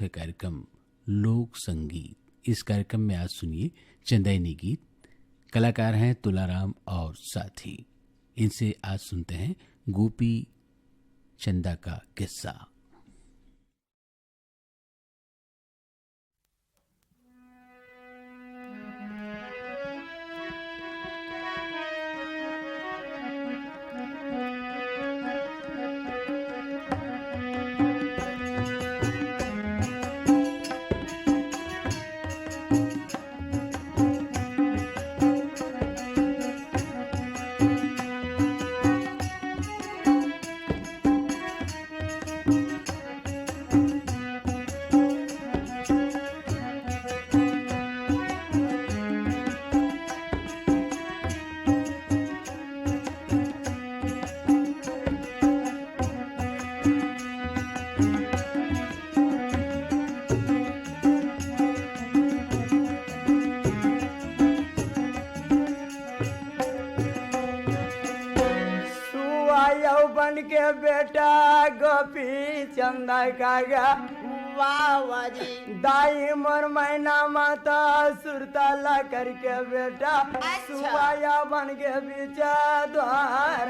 है कार्यक्रम लोक संगीत। इस कार्यक्रम में आज सुनिए चंदैनी गीत। कलाकार हैं तुलाराम और साथी। इनसे आज सुनते हैं गोपी चंदा का किस्सा। के बेटा गोपी चंदा कागा वाह दाई मोर मैना माता सुरताला करके बेटा सुवाया बन के बीच द्वार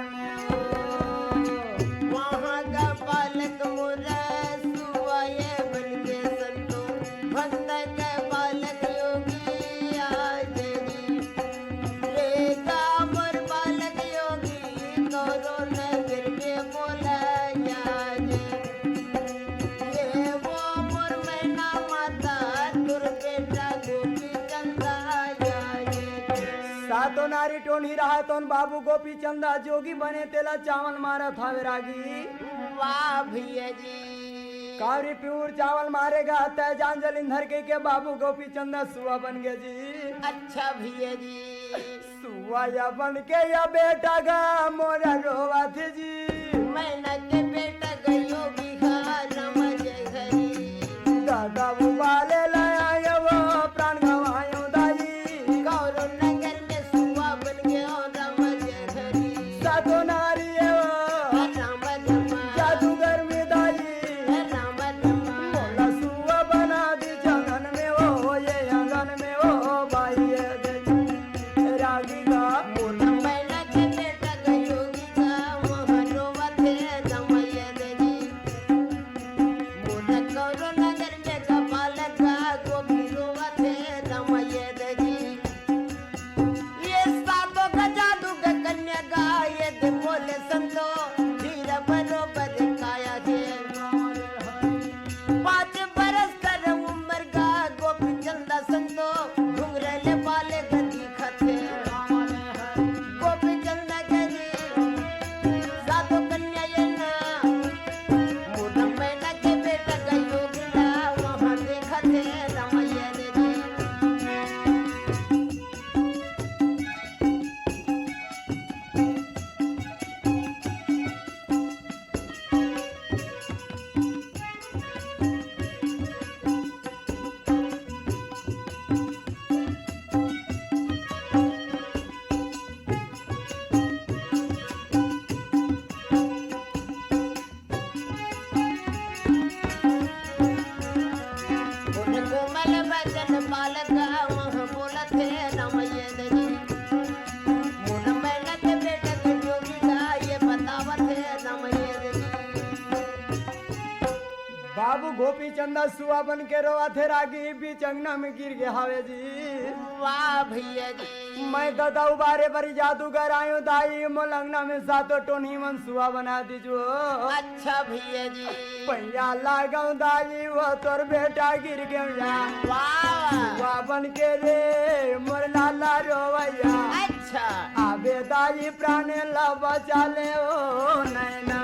वहाँ का बालक मोरा सुवाये बन के संतो भक्त के बालक योगी आजे रेखा मोर बालक योगी कौरो नगर के बोला जाजे ये वो मोर मैना माता तुर बेटा गोपी चंदा जाजे सातो नारी टोनी रहा तोन बाबू गोपी चंदा जोगी बने तेला चावल मारा था विरागी वाह भैया जी कावरी प्यूर चावल मारेगा तय जान जलिंधर के बाबू गोपी चंदा सुआ बन गए जी। अच्छा भैया जी सुआ या बन के या बेटा गा मोरा रोवा थे जी मैना के बेटा गयो बिहार मजे घरी दादा वाले लाया वो प्राण गवायो दाई गौरव नगर में सुआ बन गया मजे घरी सातो नारी राम जमा जादूगर में दाई राम जमा मोला सुआ बना दी जंगन में वो ये आंगन में वो बाई रागी गा मोला मैना के बेटा गयो गिगा मोहरो वथे जमये देजी मोला गौरव नगर में कपाल का गोबिरो वथे जमये देजी ये सातो का जादू का कन्या गा ये दे बोले संतो धीर बरोबर काया थे 5 बरस कर उम्र का गोपी चंदा संतो घुंघरेले वाले गंदी खते गोपी चंदा गरी सातो कन्या ये ना मोला मैना के बेटा गयो गिरा वहाँ देखा थे रमैया देजी उन कोमल बचन बालक वहाँ बोला थे रमैया देजी मोला मैना के बेटा गयो गिरा ये बतावा थे रमैया देजी बाबू गोपी चंदा सुआ बन के रोवा थे रागी बीच अंगना में गिर गया हावे जी वाह भैया जी मैं दादा उबारे बरी जादूगर आयो दाई मोल अंगना में सातो टोनी मन सुआ बना दीजो अच्छा भैया जी पैया लगाऊ दाई वो तोर बेटा गिर गया वाह सुआ बन के रे मोर लाला रोवैया अच्छा आबे दाई प्राणे ला बचा ले ओ नैना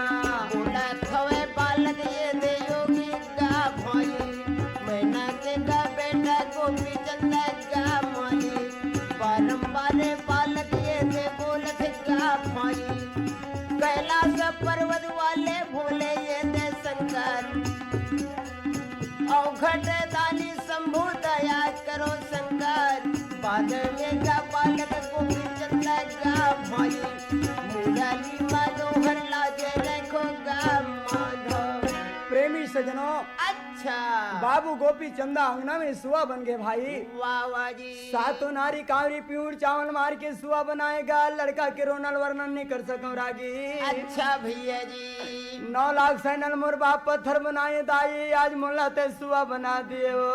मोला खवे बालक ये दे योगी का भाई मैना के का बेटा गोपी चंदा का माई बारंबार बालक ये दे बोलत का भाई कैलाश पर्वत वाले भोले ये दे शंकर औघट दानी शंभु दया करो शंकर बाद में का बालक गोपी चंदा का भाई मुरारी मनोहर लाजे रखो गा माधव प्रेमी सजनों अच्छा बाबू गोपी चंदा अंगना में सुआ बन गए भाई। वाह वाह जी। सातों नारी कावरी प्यूर चावल मार के सुआ बनाएगा, लड़का के रोनल वर्णन नहीं कर सकूं रागी। अच्छा भैया जी। 9 लाख सैनल मोर बाप पत्थर बनाए दाई, आज मोला ते सुआ बना दिए वो।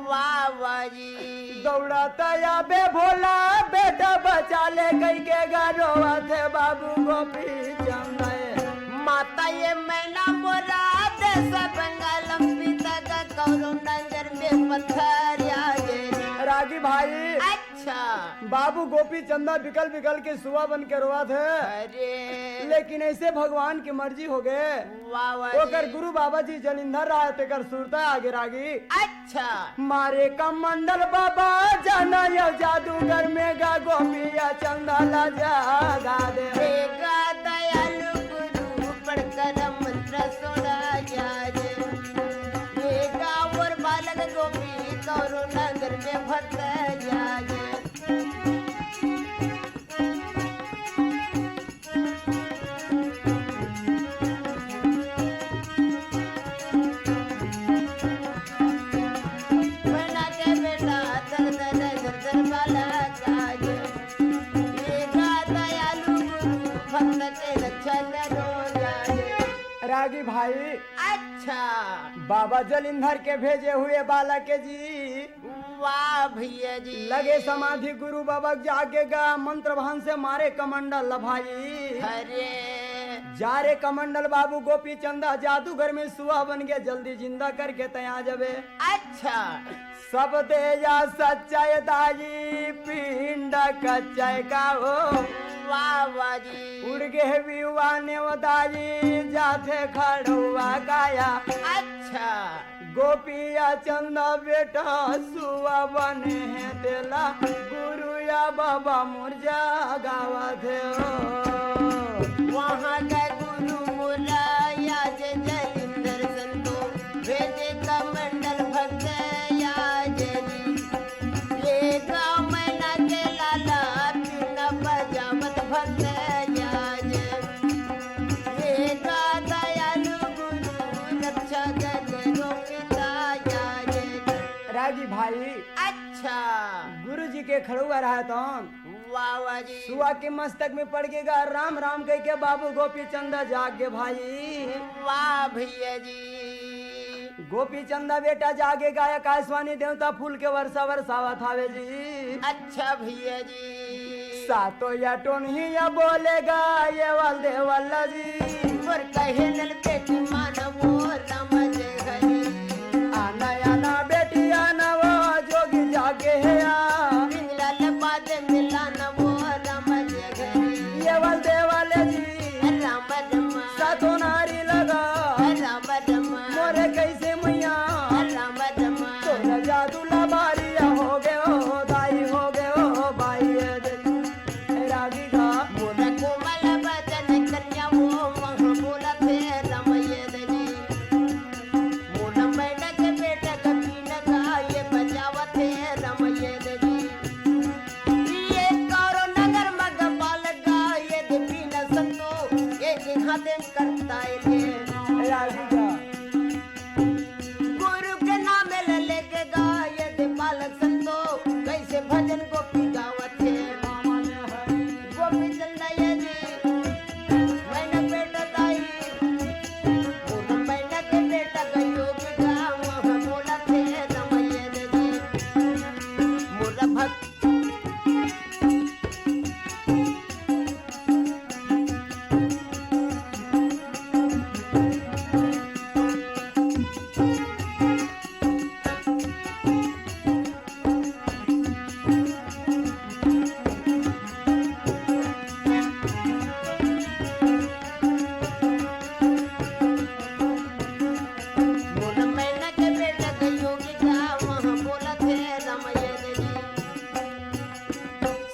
वाह वाह जी। दौड़ाता या बे भोला बेटा बचा ले गई के गरोवा थे बाबू गोपी चंदा। माता ये मैना मोरा देश बंगालम पिता का कौरव नंगर में पत्थर आगे। रागी भाई अच्छा। बाबू गोपी चंदा बिकल बिकल के सुआ बन के रोआ थे। अरे लेकिन ऐसे भगवान की मर्जी हो गए। वाह वाह ओकर जी। गुरु बाबा जी जलिंधर राय तेकर सुरता आगे रागी। अच्छा। मारे का मंडल बाबा जाना यो जादूगर में गा गोपिया चंदा ला जागा दे। देगा दयालु गुरु पढ़कर मंत्र सोड़ा जाए। देगा और बालक गोपी कौरव नगर में भक्त जाए। रागी भाई अच्छा। बाबा जलिंधर के भेजे हुए बालक के जी वाह भैया जी। लगे समाधि गुरु बाबा जागेगा मंत्र भान से मारे कमंडल भाई। अरे जा रे कमंडल बाबू गोपी चंदा जादूगर में सुआ बन गए, जल्दी जिंदा करके तया जबे। अच्छा। सब दे या सच्चाई दाई पिंड कच्चाई का हो। वाह वाह जी। उड़ गे विवा ने दाई जाते खड़ुआ गाया। अच्छा। गोपिया चंदा बेटा सुआ बने हैं तेला गुरु या बाबा मुरझा गावा थे। वहाँ का गुरु मोला या जलिंधर संतो भेजे कमंडल भक्त या जली। ये गाँव मैना के लाला पीना बजावत भक्त या ये गा दयालु गुरु रक्षा करो पिता या। रागी भाई अच्छा। गुरु जी के खड़ुआ रहा तो वाह वाह जी। सुआ के मस्तक में पड़ गएगा राम राम कह के बाबू गोपी चंदा जागे भाई। वाह भैया जी। गोपी चंदा बेटा जागेगा आकाशवाणी देवता फूल के वर्षा वर्षावा थावे जी। अच्छा भैया जी। सातो या टोनही या बोलेगा ये वाल देवल जी। मोर कहे नल बेटी मानवो राम जय हरि। आना आना बेटी आना वो जोगी जागे है पिंगला बाद मिला नवो राम जय हरि। ये वाल देवल जी राम रमा। सातो नारी लगा राम रमा। मोरे कैसे मैया राम रमा। तोरा जादू लबारिया हो गए हो दाई हो गए हो भाई रागी का। मोर कोमल बचन कन्या वो वहाँ बोला थे रमये दली। मोर मैना के बेटा कभी न गाये बजावा थे रमये दली। ये कौरो नगर मग बाल गाये देवी न संतो ये जिन्हा दिन करता है। रागी का गुरु के नाम ले लेके गाये दे बालक संतो कैसे भजन गोपी गावत है। गोपी चंदा ये जी मैना बेटा दाई। मोर मैना के बेटा गयो के गाँव वहाँ बोला थे रमये दली। मोर भक्त मोर मैना के बेटा गयो के गाँव वहाँ बोला थे रमये दली।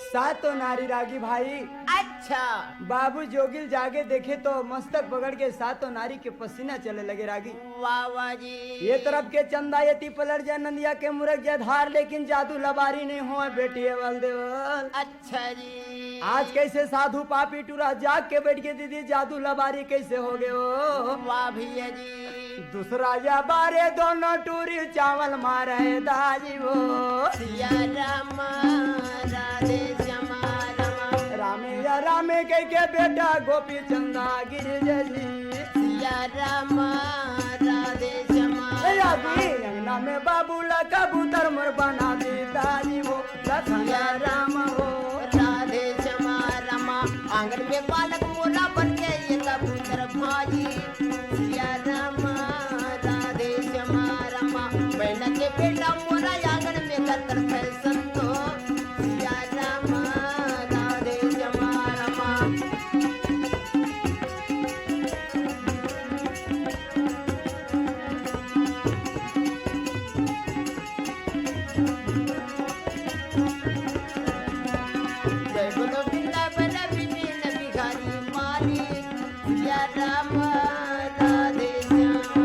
सातो नारी रागी भाई अच्छा। बाबू जोगिल जागे देखे तो मस्तक पकड़ के सातों नारी के पसीना चले लगे रागी। वाह वाह जी। ये तरफ के चंदा यति पलट जाए नंदिया के मुरक जाए धार, लेकिन जादू लबारी नहीं हो बेटी बल देवल। अच्छा जी। आज कैसे साधु पापी टूरा जाग के बैठ के दीदी जादू लबारी कैसे हो गए हो। वाह भैया जी। दूसरा या बारे दोनों टूरी चावल मारे दाजी वो सिया राम राधे श्यामा रमा रामे या रामे के बेटा गोपी चंदा गिरिजा जी सिया राम राधे श्यामा यादी अंगना में बाबूला कबूतर मोर बना दे दाजी वो लखना राम हो राधे श्यामा रमा आंगन में बालक मोला बन के ये कबूतर भाजी सिया राम राधे श्यामा रमा बहन के बेटा मोरा आंगन में कतर फैशन तो सिया राम राधे श्यामा रमा जय बोलो वृंदावन विपिन बिहारी माली सिया राम राधे श्याम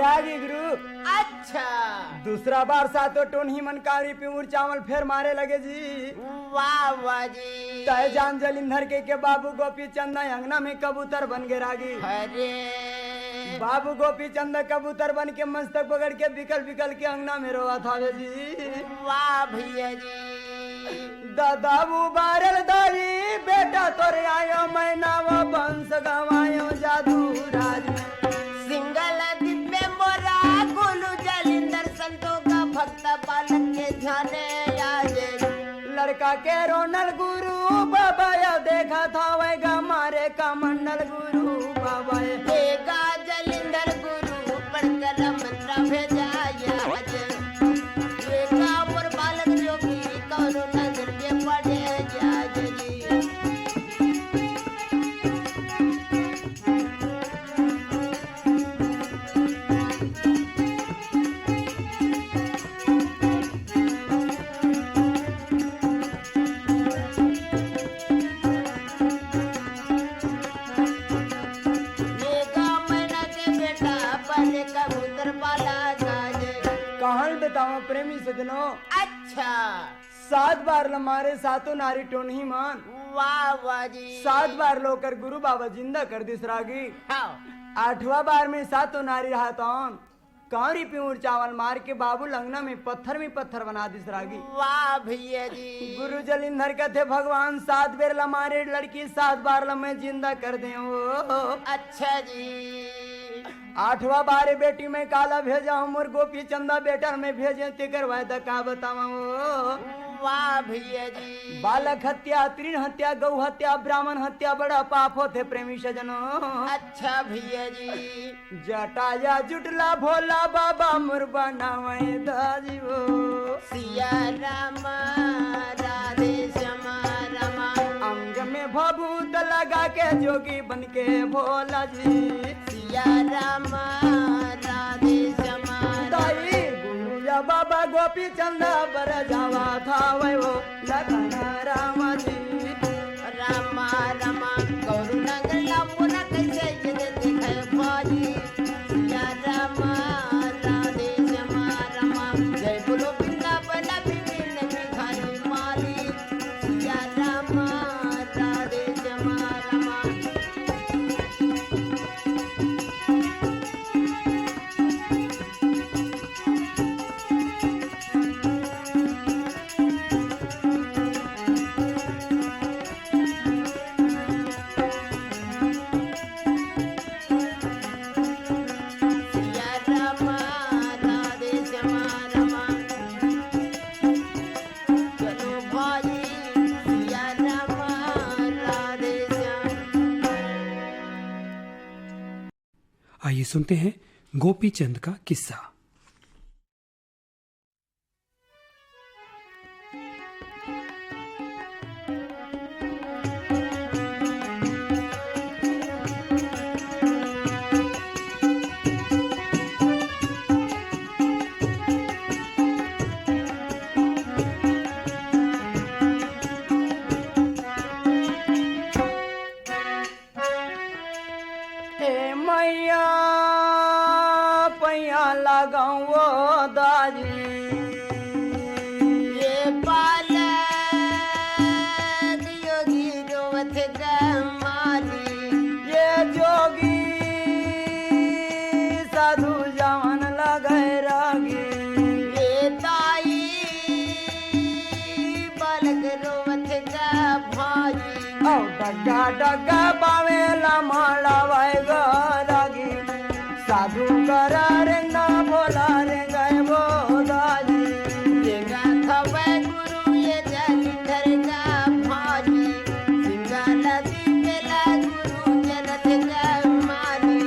रागी गुरु अच्छा दूसरा बार सातो टोनही मनकारी पिऊर चावल फिर मारे लगे जी वाह वाह जी तय जान जलिंधर के बाबू गोपी चंद अंगना में कबूतर बन गए रागी अरे बाबू गोपी चंद कबूतर बन के मस्तक पकड़ के बिकल बिकल के अंगना में रोआ था जी वाह भैया जी दादाबू बारल दाई बेटा तोरे आयो मैना वो बंश गवायो जादू राज सिंगल दिव्य मोरा गोलू जलिंदर संतों का भक्त बालक के ध्याने आजे लड़का के रोनल गुरु बाबा या देखा था वैगा मारे का मंडल गुरु बाबा देगा जलिंदर गुरु पढ़कर मंत्र भेजाया देखा मोर बालक जोगी कौनो नगर के पड़े जाज जी कबूतर पाला जाजे कहानी बताओ प्रेमी सजनों अच्छा 7 बार लमारे सातों नारी टोनही मान वाह वाह जी 7 बार लोकर गुरु बाबा जिंदा कर दिस रागी हाँ 8वां बार में सातों नारी रहतौन कौरी पिऊर चावल मार के बाबू लंगना में पत्थर बना दिस रागी वाह भैया जी गुरु जलिंधर कहते भगवान 7 बेर लमारे लड़की 7 बार लमे जिंदा कर दे अच्छा जी 8वां बार बेटी में काला भेजा मोर गोपी चंदा बेटर में भेजे तेकर वायदा का बतावा वाह भैया जी बालक हत्या तृण हत्या गौ हत्या ब्राह्मण हत्या बड़ा पाप होते प्रेमी सजनो अच्छा भैया जी जटाया जुटला भोला बाबा मुर बनावे दाजीवो सिया राम राधे श्यामा रमा अंग में भभूत लगा के जोगी बन के भोला जी सिया राम राधे श्यामा दाई गुरु या बाबा गोपी चंदा बर जावा था वो लगना राम जी रामा रामा गौरू नगला मुना कैसे ये देखे भाजी सिया रामा राधे श्यामा रमा जय बोलो वृंदावन विपिन बिहारी माली सिया रामा राधे श्यामा रमा सिया रामा राधे श्यामा रमा चलो भाई सिया रामा राधे श्याम आइए सुनते हैं गोपी चंद का किस्सा। हे मैया पैया लगाओ दाजी ये बालक योगी रोवत गमाली ये जोगी गाटका पावेला माळावाय ग रागी साधू करा रे ना बोला रे गाय बोदाजी येगा थवै गुरु ये जलिंधर का भाजी सिंगाला दिपेला गुरु जनत का मानी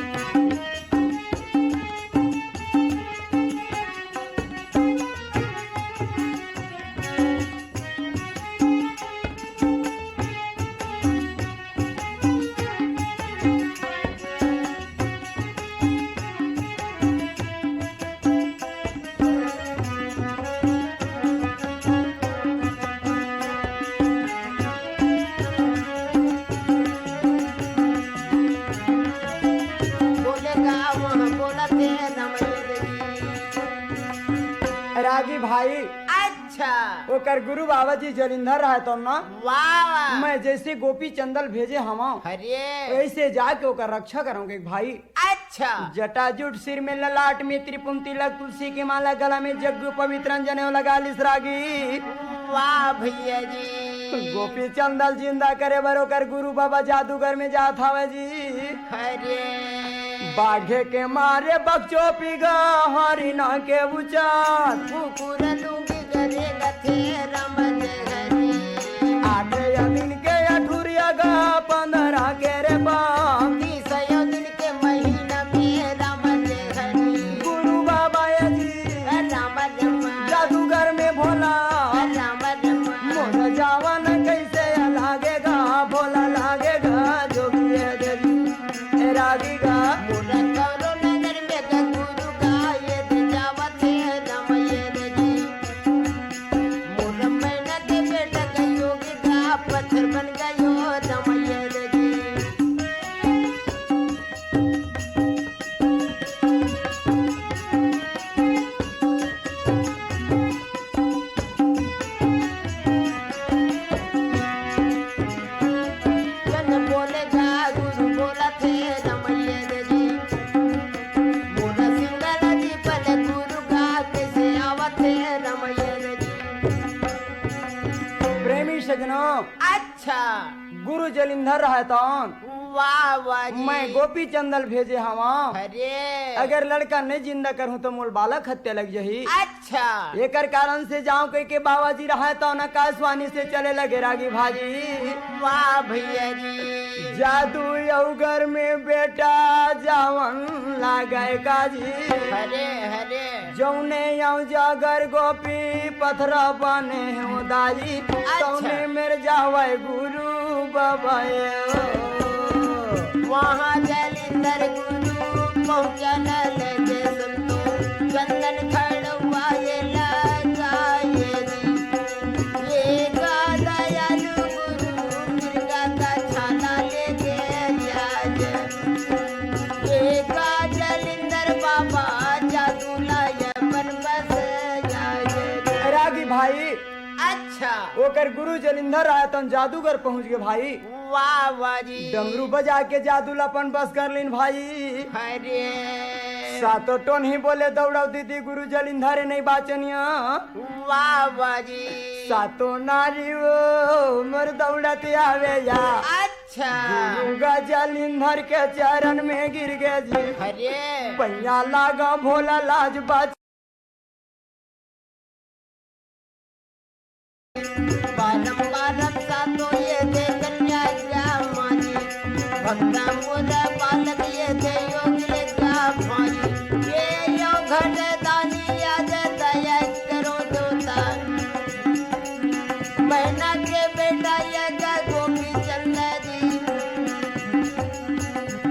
बोलेगा वहाँ बोलते रागी भाई अच्छा ओकर गुरु बाबा जी जलिंधर रहा तो ना वाह मैं जैसे गोपी चंदल भेजे हम अरे ऐसे जाके ओकर रक्षा करूंगे भाई अच्छा जटाजुट सिर में ललाट में त्रिपुम तिलक तुलसी की माला गला में जग्गू पवित्र जनेऊ लगा लिस रागी वाह भैया जी गोपी चंदल जिंदा करे बरोकर गुरु बाबा जादूगर में जात हवे जी अरे बाघे के मारे बक्चो पिगा हरिना के उचार कुकुर लूंगी करेगा तेरा मन हरी आठ दिन के अठुरिया गा 15 के रे बाप 30 दिन के महीना में राम हरी गुरु बाबा ये जी राम राम जादूगर में भोला राम राम मोर जावन कैसे लागेगा भोला लागेगा जोगिए देवी रागी गा मोरा करो नगर में गुरु का ये जावत है राम ये जी मोरा मैना के बेटा का योग का पत्थर बन गयो राम ये जी जन बोलेगा गुरु बोला थे रमैया जी मोला सिंगला जी पले गुरु का कैसे आवत है रमैया जी प्रेमी सजनों अच्छा गुरु जलिंधर रहता वाह वाह जी मैं गोपी चंदल भेजे हवा अरे अगर लड़का नहीं जिंदा करूं तो मोल बालक हत्या लग जही अच्छा एकर कारण से जाऊं कह के बाबा जी रहा तो न कासवानी से चले लगे रागी भाजी वाह भैया जी जादू यौगर में बेटा जावन लागे काजी हरे हरे जौने यौ जागर गोपी पत्थर बने हो दाई तौने मेरे जावे गुरु बाबा वहाँ जलिंधर गुरु पहुँचन लगे संतो चंदन खड़वा ये लगाए ये गा दयालु गुरु मिर्गा का छाला लेके जाज ये गा जलिंधर बाबा जादू लाया बन बस जाए रागी भाई अच्छा ओकर गुरु जलिंधर आया तो जादूगर पहुंच गए भाई वाह वाह जी डमरू बजा के जादू लपन बस कर लीन भाई हरे सातो टोन ही बोले दौड़ाओ दीदी गुरु जलिंधर नहीं बाचनिया वाह वाह जी सातो नारी वो मर दौड़ते आवे या अच्छा गुरुगा जलिंधर के चरण में गिर गए जी हरे पैया लागा भोला लाज बाज बालम बालम सातो ये दे कन्या मानी भक्ता मोरा बालक ये दे योग लेगा भाई ये यो घट दानी याद दया करो दोता महीना के बेटा ये गा गोपी चंदा जी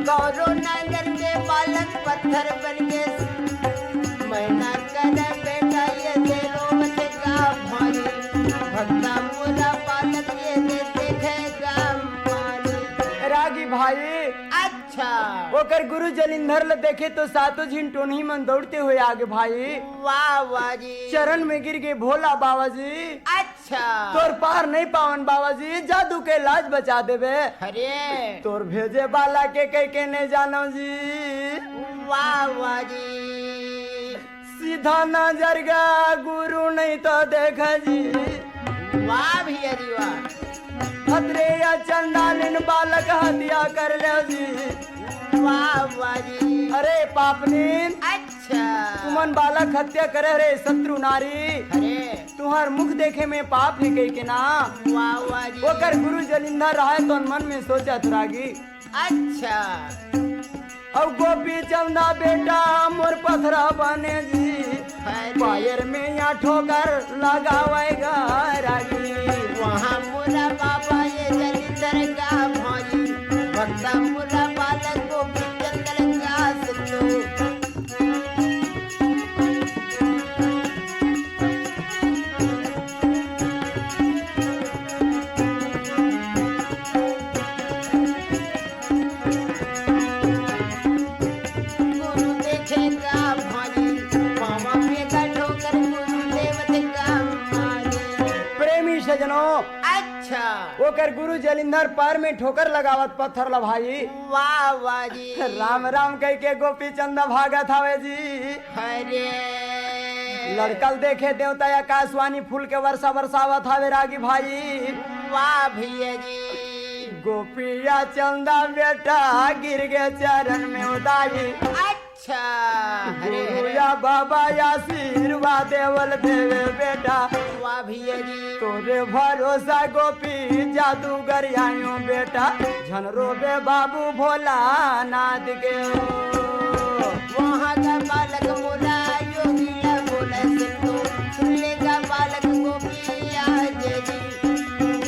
गौरव नगर के बालक पत्थर बन के महीना कर बेटा ये दे रोवत का भाई भक्ता मोरा बालक ये दे देखेगा मानी रागी भाई अच्छा ओकर गुरु जलिंधर ले देखे तो सातों झिंटोन ही मन दौड़ते हुए आगे भाई वाह वाह जी चरण में गिर गए भोला बाबा जी अच्छा तोर पार नहीं पावन बाबा जी जादू के लाज बचा देवे अरे तोर भेजे बाला के कह के नहीं जानो जी वाह वाह जी सीधा नजर गा गुरु नहीं तो देख जी वाह भैया जी वाह खतरे या चंडालिन बालक हत्या कर ले जी। वाह वाह जी। अरे पापनीन अच्छा तुमन बालक हत्या करे रे शत्रु नारी। अरे तुहार मुख देखे में पाप है कही के ना। वाह वाह जी। ओकर गुरु जलिंदर रहा तो मन में सोचा तुरागी। अच्छा अब गोपी चंदा बेटा मोर पथरा बने जी। अरे पायर में या ठोकर लगावेगा रागी। वहाँ मुरा बाबा ये जलिंदर का भौजी भक्ता मुरा बालक को चंदन का सिंधु। गुरु देखेगा भौजी पावा में का ठोकर गुरु देवते का मारे। प्रेमी सजनों अच्छा ओकर गुरु जलिंदर पैर में ठोकर लगावत पत्थर ला भाई। वाह वाह जी। राम राम कह के गोपी चंदा भागत हवे जी। अरे लड़कल देखे देवता आकाशवाणी फूल के वर्षा बरसावत हवे रागी भाई। वाह भैया जी। गोपिया चंदा बेटा गिर गए चरण में उदाई। अच्छा हरे हरे गुरुया बाबा आशीर्वाद देवल देवे बेटा। वाह भैया जी। तोरे भरोसा गोपी जादूगर आयो बेटा। झन रोबे बाबू भोला नाथ के वहाँ का बालक मोला योगी ला बोला सिंधु। सुनने का बालक गोपी आज जी।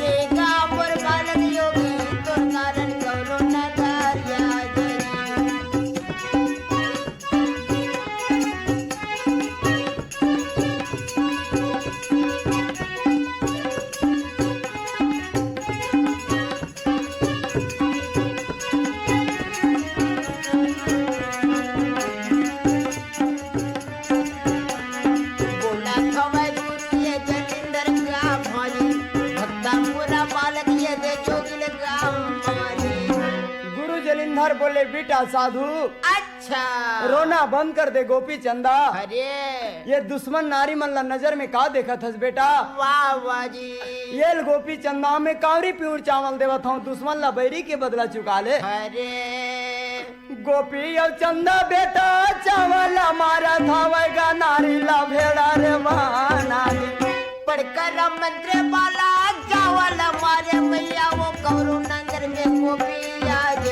ये गाँव बालक योगी तो कारण करो नगार आज जी। बोला खबर गुरु ये जलिंदर का भौजी भक्ता मुरा बालक ये दे जोगिल का मारी। गुरु जलिंधर बोले बेटा साधु अच्छा रोना बंद कर दे गोपी चंदा। अरे ये दुश्मन नारी मन ला नजर में का देखत हस बेटा। वाह वाह जी। ये गोपी चंदा में कावरी प्यूर चावल देवत हूँ दुश्मन ला बैरी के बदला चुका ले। अरे गोपी और चंदा बेटा चावल हमारा धावेगा नारी ला भेड़ा रे नारी। पढ़कर मंत्र बाला चावल मारे मैया वो कौरू नगर में गोपी आज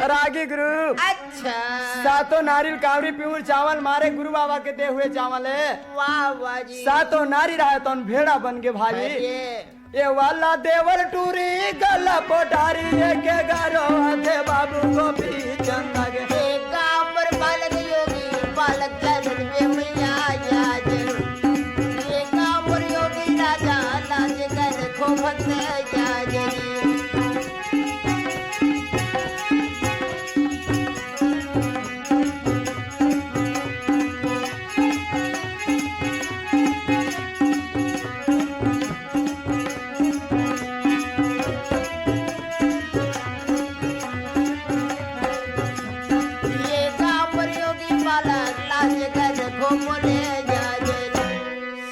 रागी गुरु अच्छा सातों नारी कावरी प्यूर चावल मारे गुरु बाबा के दे हुए चावल है। वाह वाह जी। सातों नारी रहे तो भेड़ा बन के भाई। अरे ये वाला देवर टूरी गला पोटारी के गारो थे बाबू गोपी चंदा के। एक गाँव बालक योगी बालक चरण में मैया आज एक गाँव योगी राजा लाज कर खो भक्त आज ये गाँव योगी बालक लाज कर खो बोले आज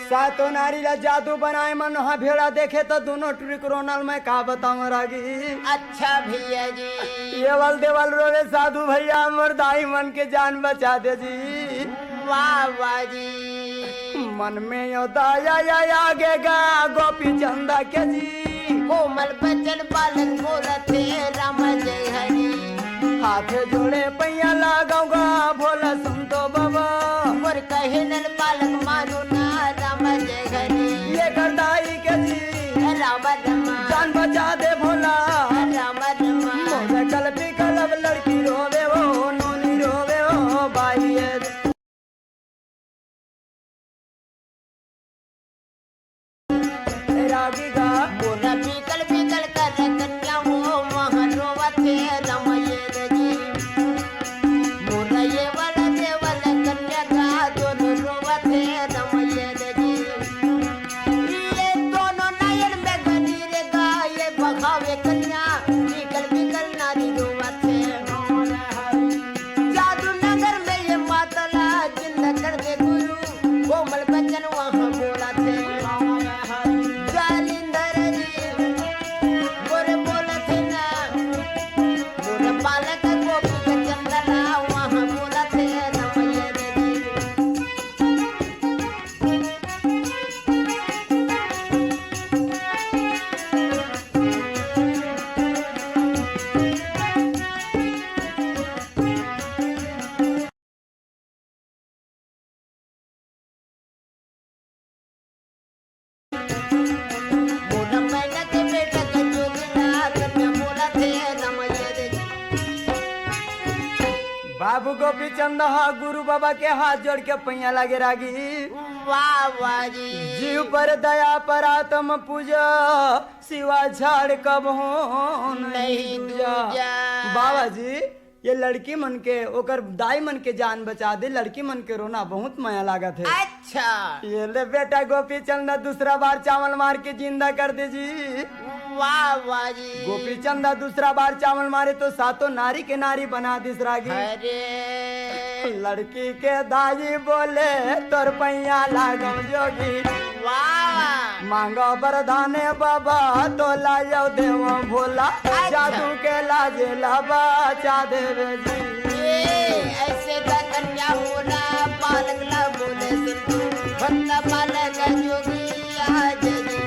सातों नारी ला जादू बनाए मन वहाँ भेड़ा देखे तो दोनों ट्रिक्रोनल में का बताऊं रागी। अच्छा भैया जी। ये वल देवल रोवे साधु भैया मुर्दाई मन के जान बचा दे जी। वाह वाह जी। मन में यो दया या आगे गा गोपी चंदा के जी। कोमल बचन बालक बोलते राम जय हरि। हाथ जोड़े पैया लगाऊंगा भोला सुन तो बाबा। और कहे नल बालक मानो ना राम जय हरि। ये करदाई के जी राम रमा जान बचा दे भोला। राम रमा मोरे कलपी कलब लड़की रोवे वो नोनी रोवे वो बाई। रागी गा बोला पीकल पीकल कर कन्या वो वहाँ रोवते रमये जी। मोरा ये वाला देवल कन्या का दोनों रोवते रमये जी। ये दोनों नयन में गनीर गा ये बखावे कन्या पीकल पीकल नारी रोवते। जादू नगर में ये मातला जिंदा कर दे गुरु कोमल बचन वहाँ बोला थे। जालिंदर जी गोरे बाबू गोपी चंद गुरु बाबा के हाथ जोड़ के पैया लगे रागी। वाह वाह जी। जीव पर दया पर आत्म पूजा, सिवा झाड़ कब हो नहीं दूजा। बाबा जी ये लड़की मन के ओकर दाई मन के जान बचा दे, लड़की मन के रोना बहुत माया लागत है। अच्छा ये ले बेटा गोपी चंद दूसरा बार चावल मार के जिंदा कर दे जी। वाह वाह जी। गोपी चंद दूसरा बार चावल मारे तो सातों नारी के नारी बना दिस रागी। अरे लड़की के दाई बोले तोर पैया लागम जोगी। वाह मांगो बरदाने बाबा तो लायो देव भोला, जादू के लाजे लाबा चा देवे जी। ऐसे का कन्या होला पालक ला बोले सिंधु भक्त पालक जोगी आज जी।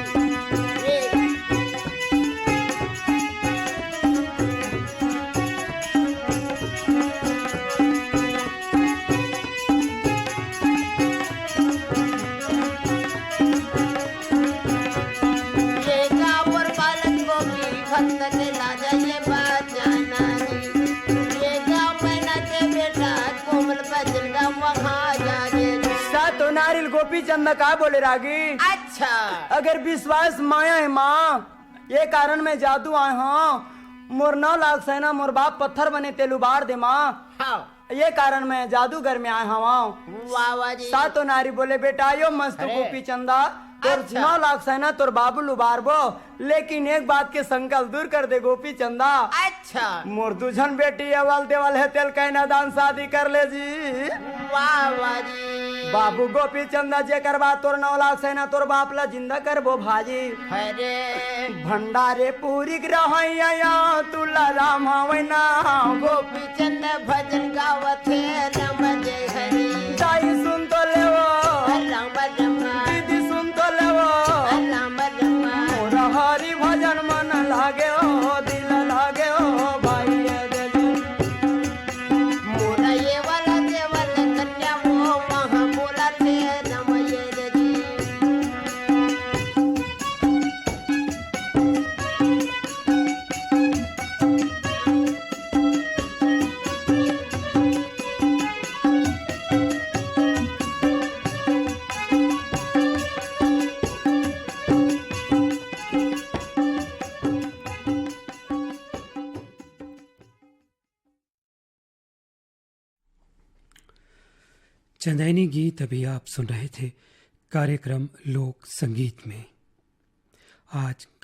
ये गाँव और पालक गोपी भक्त के लाजा ये बात जाना जी। ये गाँव मैना के बेटा कोमल बजल का वहाँ जाने। सातों नारियल गोपी चंद का बोले रागी। अच्छा अगर विश्वास माया है माँ, ये कारण मैं जादू आए हाँ। मोर 9 लाख सेना मोर बाप पत्थर बने तेलु बार दे माँ, हाँ ये कारण मैं जादूगर में आया हूँ। वाह वाह जी। सातों नारी बोले बेटा यो मस्त अरे। गोपी चंदा तोर अच्छा। 9 लाख सेना तोर बाबू लुबारबो, लेकिन एक बात के संकल्प दूर कर दे गोपी चंदा। अच्छा मोर दुझन बेटी अवल देवल है तेल कहना दान शादी कर ले जी। वाह वाह जी। बाबू गोपी चंदा जे करवा तोर 9 लाख सेना तोर बाप ला जिंदा करबो भाजी। अरे भंडारे पूरी रहिया तुला राम हवैना गोपी चंद भजन गावत है रम जय हरि। दाई सुन तो लेवो राम रमा दीदी सुन तो लेवो, राम रमा। मोरा हरि भजन मन लागे ओ दिल लागे ओ भाई दे दे। मोरा ये वाला देवल कन्या वो वहाँ बोला थे रम ये रे जी। चंदैनी गीत अभी आप सुन रहे थे कार्यक्रम लोक संगीत में। आज